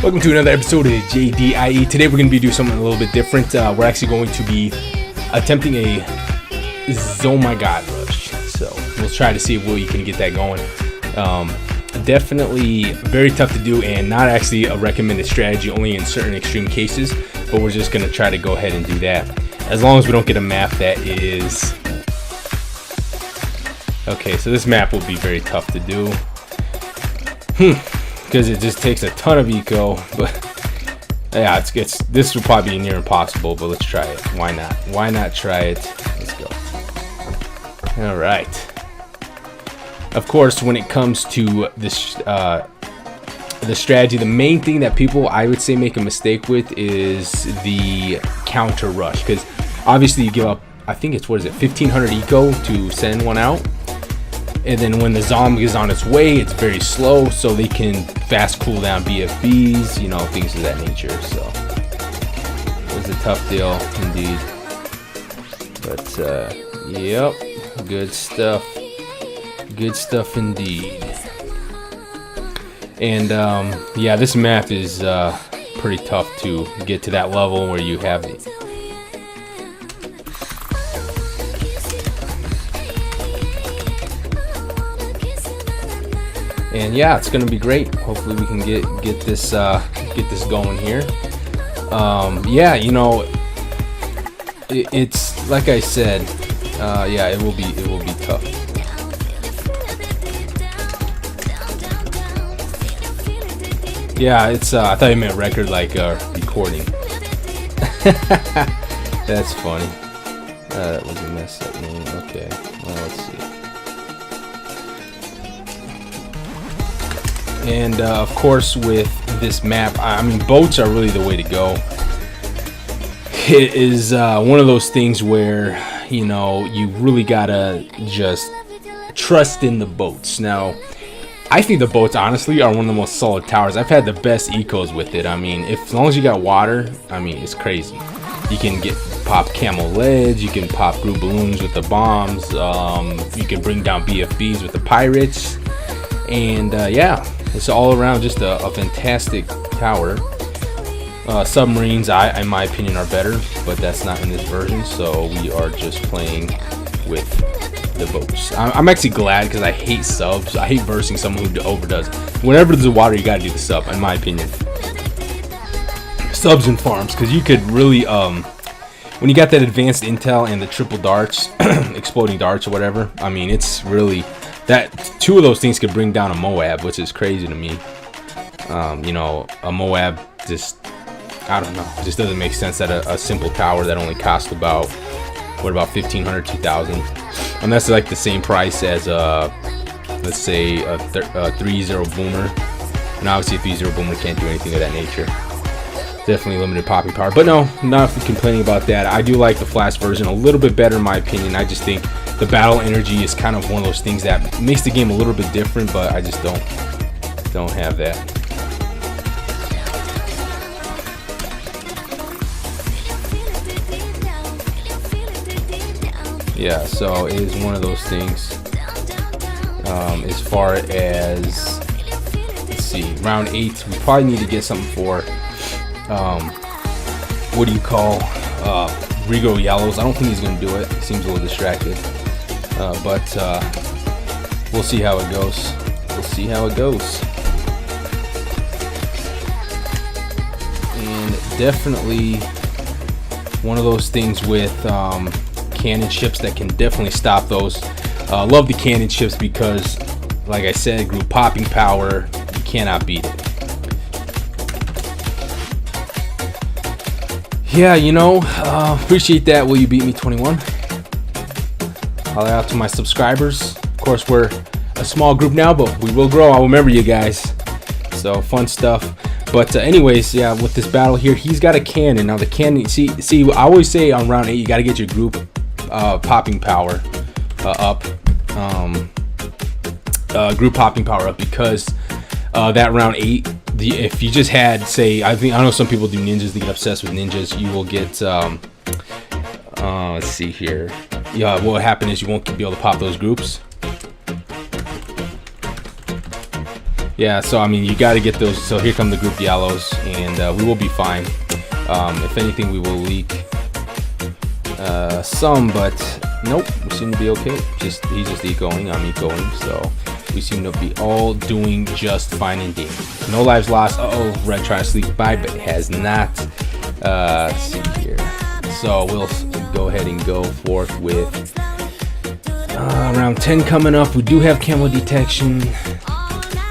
Welcome to another episode of JayDee.IE. Today we're going to be doing something a little bit different. We're actually going to be attempting a ZOMG rush. So we'll try to see if we can get that going. Definitely very tough to do and not actually a recommended strategy, only in certain extreme cases. But we're just going to try to go ahead and do that. As long as we don't get a map that is... Okay, so this map will be very tough to do. Because it just takes a ton of eco, but yeah, this will probably be near impossible, but let's try it. Why not try it? Let's go. All right. Of course, when it comes to this the strategy, the main thing that people, I would say, make a mistake with is the counter rush, because obviously you give up, I think it's, what is it, 1500 eco to send one out. And then when the ZOMG is on its way, it's very slow, so they can fast cool down BFBs, you know, things of that nature. So it was a tough deal indeed. But yep, good stuff. Good stuff indeed. And yeah, this map is pretty tough to get to that level where you have it. And yeah, it's gonna be great. Hopefully we can get this going here. Yeah, you know, it's like I said. Yeah, it will be tough. Yeah, it's. I thought you meant record, like recording. That's funny. That was a mess up name. Okay, well, let's see. And of course, with this map, I mean, boats are really the way to go. It is one of those things where, you know, you really gotta just trust in the boats. Now, I think the boats, honestly, are one of the most solid towers. I've had the best ecos with it. I mean, as long as you got water, I mean, it's crazy. You can pop camel leads, you can pop group balloons with the bombs, you can bring down BFBs with the pirates, and yeah. It's all around just a fantastic tower. Submarines, in my opinion, are better, but that's not in this version, so we are just playing with the boats. I'm actually glad, because I hate subs. I hate versing someone who overdoes. Whenever there's water, you gotta do the sub, in my opinion. Subs and farms, because you could really, when you got that advanced intel and the triple darts, exploding darts or whatever, I mean, it's really... That two of those things could bring down a Moab, which is crazy to me. You know, a Moab just, I don't know, just doesn't make sense that a simple tower that only costs about, what, about 1,500, 2,000, and that's like the same price as let's say a 3-0 boomer. And obviously a 3-0 boomer can't do anything of that nature. Definitely limited popping power, but no, not complaining about that. I do like the flash version a little bit better in my opinion. I just think the battle energy is kind of one of those things that makes the game a little bit different, but I just don't have that. Yeah, so it is one of those things. As far as, let's see, round 8, we probably need to get something for what do you call Rigo Yellows. I don't think he's gonna do it. He seems a little distracted, but we'll see how it goes. We'll see how it goes. And definitely one of those things with cannon ships that can definitely stop those. Love the cannon ships because, like I said, group popping power, you cannot beat it. Yeah, you know, appreciate that. Will you beat me 21? Holler out to my subscribers. Of course, we're a small group now, but we will grow. I'll remember you guys. So fun stuff. But anyways, yeah, with this battle here, he's got a cannon. Now the cannon, see, I always say on round 8, you got to get your group popping power up. Group popping power up, because that round 8, if you just had, say, I know some people do ninjas, they get obsessed with ninjas, you will get let's see here. Yeah, what will happen is you won't be able to pop those groups. Yeah, so I mean, you got to get those. So here come the group yellows, and we will be fine. If anything, we will leak some, but nope, we seem to be okay. He's just ecoing, I'm ecoing, so we seem to be all doing just fine indeed. No lives lost. Uh-oh, red trying to sleep by, but has not. Let's see here. So we'll go ahead and go forth with round 10 coming up. We do have camo detection,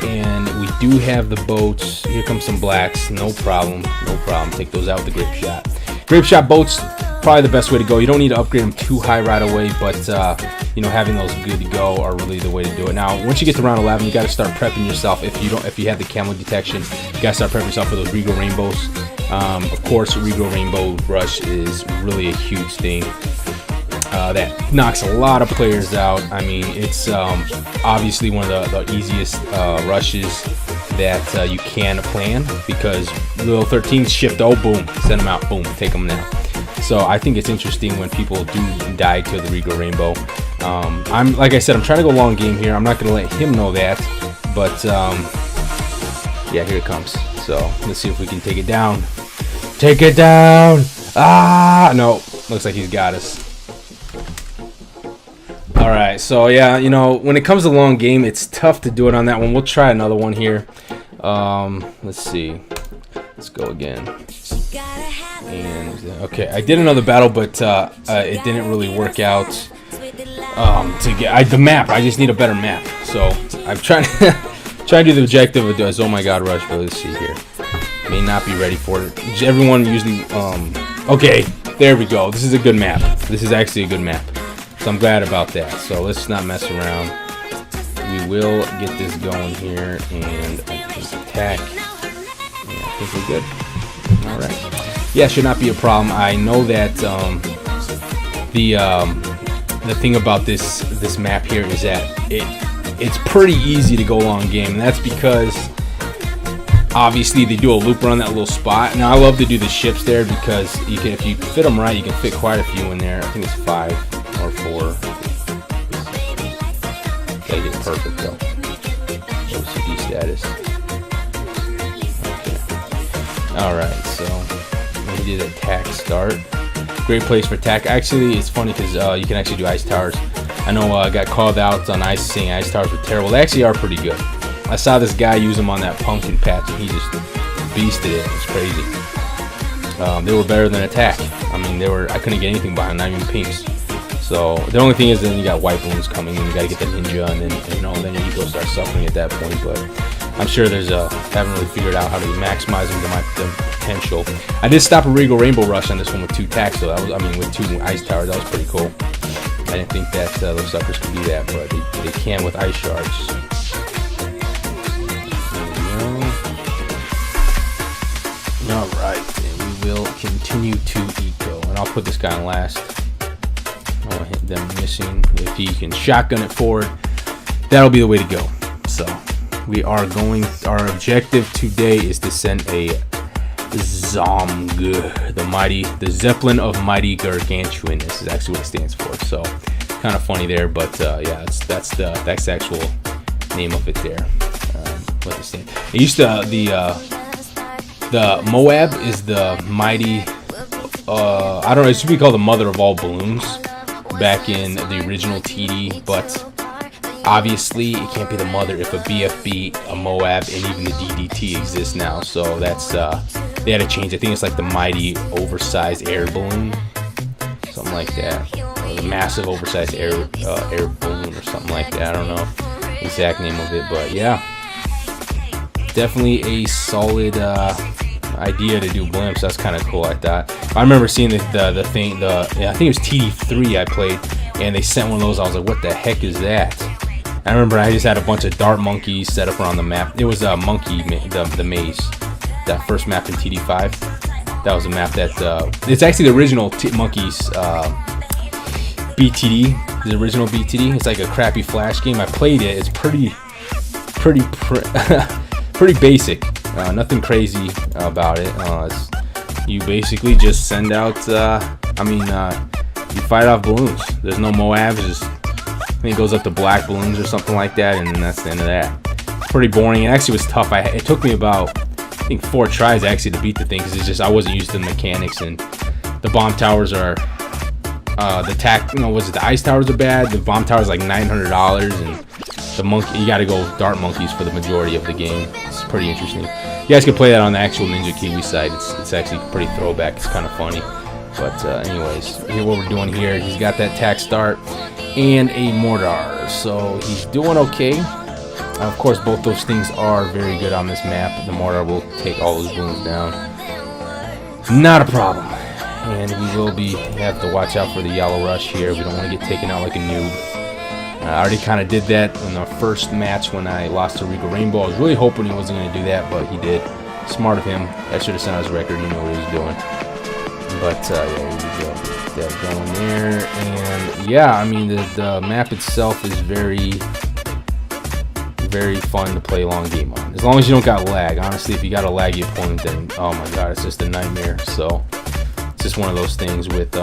and we do have the boats. Here comes some blacks. No problem. No problem. Take those out with the grape shot. Grape shot boats, probably the best way to go. You don't need to upgrade them too high right away, but you know, having those good to go are really the way to do it. Now, once you get to round 11, you got to start prepping yourself. If you have the camo detection, you got to start prepping yourself for those Regal Rainbows. Of course, Regal Rainbow Rush is really a huge thing. That knocks a lot of players out. I mean, it's obviously one of the easiest rushes that you can plan, because little 13s shift, oh boom, send them out, boom, take them now. So I think it's interesting when people do die to the Regal Rainbow. I'm like I said, I'm trying to go long game here. I'm not going to let him know that, but yeah, here it comes. So let's see if we can take it down. Take it down! Ah, no, looks like he's got us. All right, so yeah, you know, when it comes to long game, it's tough to do it on that one. We'll try another one here. Let's see. Let's go again. And okay, I did another battle, but it didn't really work out. To get the map, I just need a better map. So I'm trying to do the objective of doing. Oh my God, rush! But let's see here. May not be ready for it. Everyone usually. Okay, there we go. This is a good map. This is actually a good map. So I'm glad about that. So let's not mess around. We will get this going here, and I think attack. Yeah, I think we're good. All right. Yeah, should not be a problem. I know that the thing about this map here is that it's pretty easy to go long game, and that's because obviously they do a loop around that little spot. Now I love to do the ships there because you can, if you fit them right, you can fit quite a few in there. I think it's 5 or 4. Gotta get perfect though. OCD status. Okay. All right, so we did attack start. Great place for attack. Actually, it's funny because you can actually do ice towers. I know I got called out on ice saying ice towers were terrible. They actually are pretty good. I saw this guy use them on that pumpkin patch, and he just beasted it. It's crazy. They were better than attack. I mean, I couldn't get anything behind, not even pinks. So the only thing is, then you got white balloons coming, and you got to get the ninja, and then you know, then your ego starts suffering at that point. But I'm sure haven't really figured out how to maximize them to my potential. I did stop a Regal Rainbow Rush on this one with 2 attacks, so that was, with 2 ice towers. That was pretty cool. I didn't think that those suckers could do that, but they can with ice shards. All right, and we will continue to eco, and I'll put this guy on last. I'll hit them missing. If he can shotgun it forward, that'll be the way to go. So we are going. Our objective today is to send a ZOMG, the Zeppelin of Mighty Gargantuan. This is actually what it stands for. So kind of funny there, but yeah, that's the actual name of it there. What it stands. It used to the Moab is the mighty. I don't know. It should be called the mother of all balloons back in the original TD, but obviously it can't be the mother if a BFB, a Moab, and even the DDT exists now. So that's they had to change. I think it's like the mighty oversized air balloon, something like that, or the massive oversized air balloon or something like that. I don't know the exact name of it, but yeah, definitely a solid idea to do blimps. That's kind of cool. I thought. I remember seeing the thing. I think it was TD3 I played, and they sent one of those. I was like, what the heck is that? I remember I just had a bunch of dart monkeys set up around the map. It was a monkey, the maze. That first map in TD5. That was a map that it's actually the original monkeys BTD. The original BTD. It's like a crappy flash game. I played it. It's pretty basic. Nothing crazy about it. You basically just send out. You fight off balloons. There's no Moabs. I think it goes up to black balloons or something like that, and then that's the end of that. pretty boring. It actually was tough. It took me about, I think, 4 tries actually to beat the thing, because it's just I wasn't used to the mechanics, and the bomb towers are the ice towers are bad. The bomb towers like $900, and the monkey, you got to go dart monkeys for the majority of the game. It's pretty interesting. You guys can play that on the actual Ninja Kiwi site. It's actually pretty throwback. It's kind of funny. But anyways, here what we're doing here. He's got that tack start and a mortar, so he's doing okay. Of course, both those things are very good on this map. The mortar will take all those balloons down. Not a problem. And we will have to watch out for the yellow rush here. We don't want to get taken out like a noob. I already kind of did that in the first match when I lost to Rico Rainbow. I was really hoping he wasn't going to do that, but he did. Smart of him. I should have sent out his record. He knew what he was doing. But yeah, here we go. Get that going there. And yeah, I mean, the map itself is very, very fun to play a long game on. As long as you don't got lag. Honestly, if you got a laggy opponent, then oh my god, it's just a nightmare. So it's just one of those things with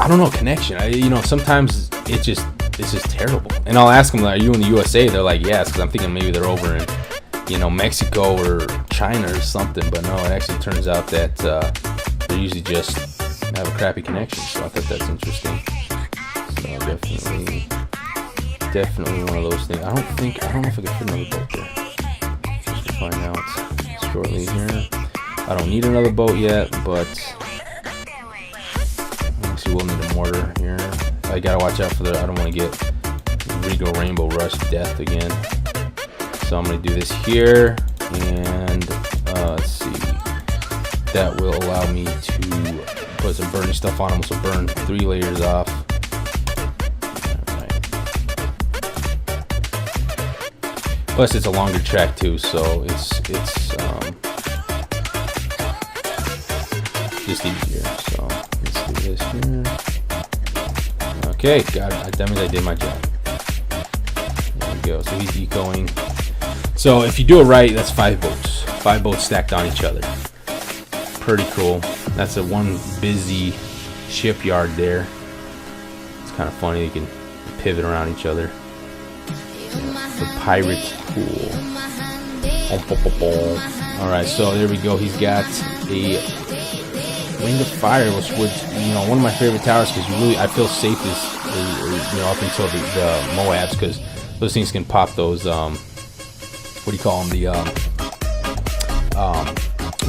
I don't know, connection. You know, sometimes it's just terrible. And I'll ask them, like, are you in the USA? They're like, yes, because I'm thinking maybe they're over in, you know, Mexico or China or something. But no, it actually turns out that they usually just have a crappy connection. So I thought that's interesting. So definitely one of those things. I don't know if I can fit another boat there. Just to find out shortly here. I don't need another boat yet, but actually we'll need a mortar here. I gotta watch out for I don't want to get Rico Rainbow Rush death again. So I'm gonna do this here, and let's see. That will allow me to put some burning stuff on them, so burn 3 layers off. Plus, it's a longer track too, so it's just easier. So let's do this here. Okay, got it. That means I did my job. There we go. So he's decoing. So if you do it right, that's 5 boats. 5 boats stacked on each other. Pretty cool. That's a one busy shipyard there. It's kind of funny. You can pivot around each other. The pirate pool. Alright, so there we go. He's got a Ring of Fire, which would, you know, one of my favorite towers, because I feel safest, you know, up until the Moabs, because those things can pop those, what do you call them, the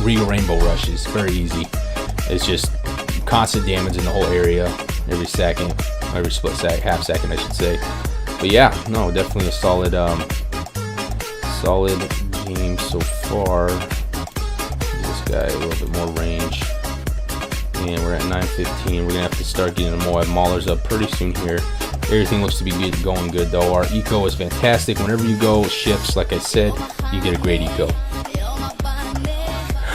Rico Rainbow Rushes. Very easy. It's just constant damage in the whole area, every second, every split second, half second, I should say. But yeah, no, definitely a solid game so far. Give this guy a little bit more range. And we're at 9:15. We're gonna have to start getting the Moab Maulers up pretty soon here. Everything looks to be going good though. Our eco is fantastic. Whenever you go ships, like I said, you get a great eco.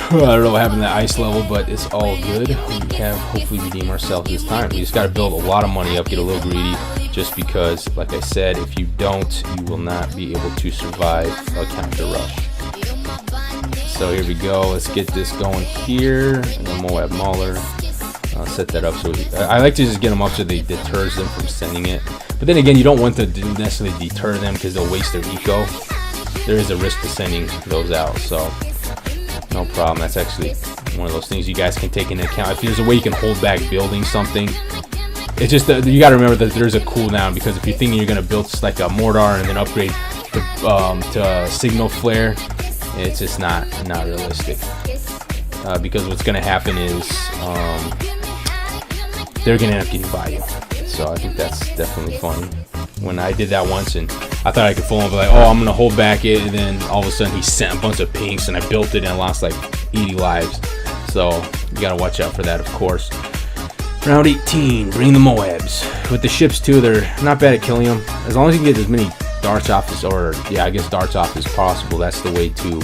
I don't know what happened to that ice level, but it's all good. We have hopefully redeemed ourselves this time. We just got to build a lot of money up, get a little greedy, just because, like I said, if you don't, you will not be able to survive a counter rush. So here we go. Let's get this going here. And the Moab Mauler. I'll set that up. So I like to just get them up so they deters them from sending it. But then again, you don't want to necessarily deter them because they'll waste their eco. There is a risk to sending those out. So no problem. That's actually one of those things you guys can take into account. If there's a way you can hold back building something, it's just that you got to remember that there's a cooldown, because if you're thinking you're going to build just like a mortar and then upgrade to signal flare, it's just not realistic. Because what's going to happen is they're going to end up getting by you. So I think that's definitely fun. When I did that once, and I thought I could fool him, but like, oh, I'm gonna hold back it, and then all of a sudden he sent a bunch of pinks, and I built it and I lost like 80 lives. So you gotta watch out for that, of course. Round 18, bring the Moabs. With the ships too, they're not bad at killing them. As long as you can get as many darts off as, or yeah, I guess darts off as possible. That's the way to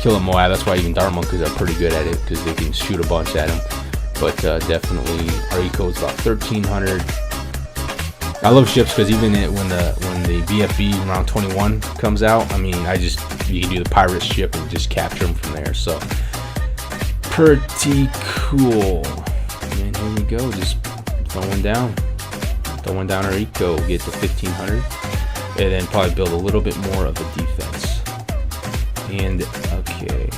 kill a Moab. That's why even dart monkeys are pretty good at it, because they can shoot a bunch at them. But definitely our eco is about 1300. I love ships because even when the VFB round 21 comes out, I mean, you can do the pirate ship and just capture them from there. So pretty cool. And here we go, just throwing down our eco, get to 1500. and then probably build a little bit more of a defense. And okay,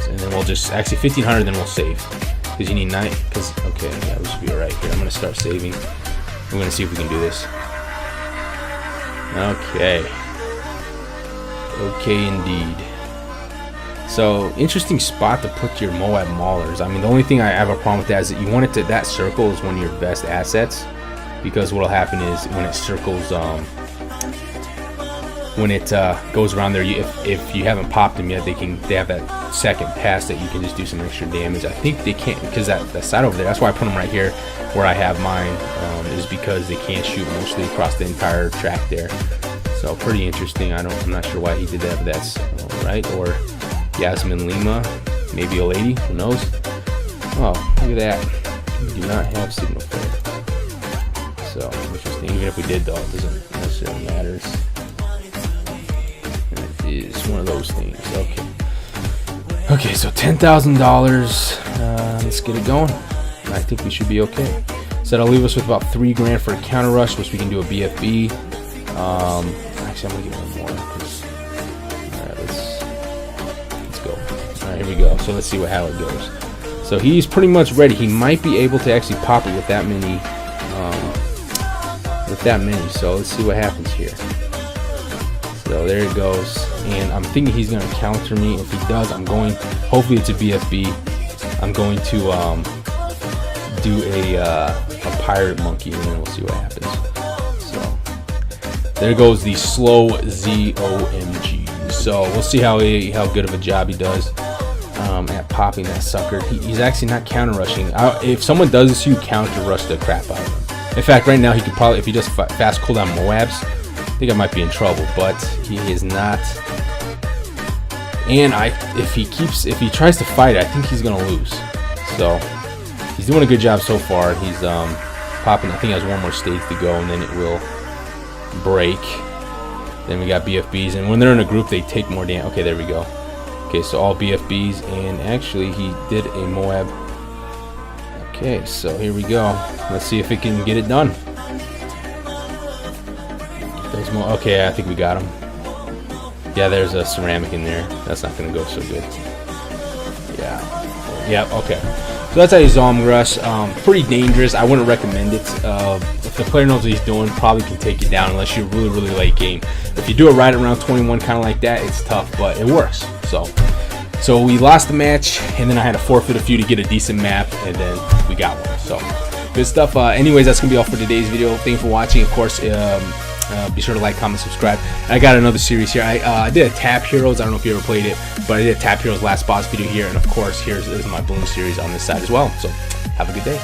and then we'll just actually 1500, then we'll save because you need 9. Because okay, yeah, we should be all right here. I'm gonna start saving. I'm gonna see if we can do this. Okay. Okay, indeed. So interesting spot to put your Moab Maulers. I mean, the only thing I have a problem with that is that you want it to, that circle is one of your best assets, because what'll happen is when it circles, when it goes around there, if you haven't popped them yet, they have that second pass that you can just do some extra damage. I think they can't, because that side over there, that's why I put them right here where I have mine, is because they can't shoot mostly across the entire track there. So pretty interesting. I'm not sure why he did that, but that's all right. Or Yasmin Lima, maybe a lady, who knows? Oh, look at that. We do not have signal flare. So interesting. Even if we did, though, it doesn't necessarily matter. It is one of those things. Okay. Okay, so $10,000. Let's get it going. I think we should be okay. So that'll leave us with about $3 grand for a counter rush, which we can do a BFB. Actually, I'm gonna get one more. All right, let's go. All right, here we go. So let's see how it goes. So he's pretty much ready. He might be able to actually pop it with that many. So let's see what happens here. So there it goes. And I'm thinking he's gonna counter me. If he does, I'm going. Hopefully it's a BFB. I'm going to do a pirate monkey, and then we'll see what happens. So there goes the slow ZOMG. So we'll see how good of a job he does at popping that sucker. He's actually not counter rushing. If someone does this, you counter rush the crap out of him. In fact, right now he could probably, if he just fast cooldown Moabs, I think I might be in trouble. But he is not. And if he tries to fight, I think he's gonna lose. So he's doing a good job so far. He's popping. I think he has one more stage to go, and then it will break. Then we got BFBs, and when they're in a group, they take more damage. Okay, there we go. Okay, so all BFBs, and actually he did a Moab. Okay, so here we go. Let's see if it can get it done. Okay, I think we got him. Yeah, there's a ceramic in there. That's not going to go so good. Yeah. Yep, okay. So that's how you ZOMG rush. Pretty dangerous. I wouldn't recommend it. If the player knows what he's doing, probably can take you down unless you're really, really late game. If you do it right around 21, kind of like that, it's tough, but it works. So we lost the match, and then I had to forfeit a few to get a decent map, and then we got one. So good stuff. Anyways, that's going to be all for today's video. Thank you for watching. Of course, be sure to like, comment, subscribe. I got another series here. I did a Tap Heroes. I don't know if you ever played it, but I did a Tap Heroes last boss video here, and of course here's my Bloons series on this side as well. So have a good day.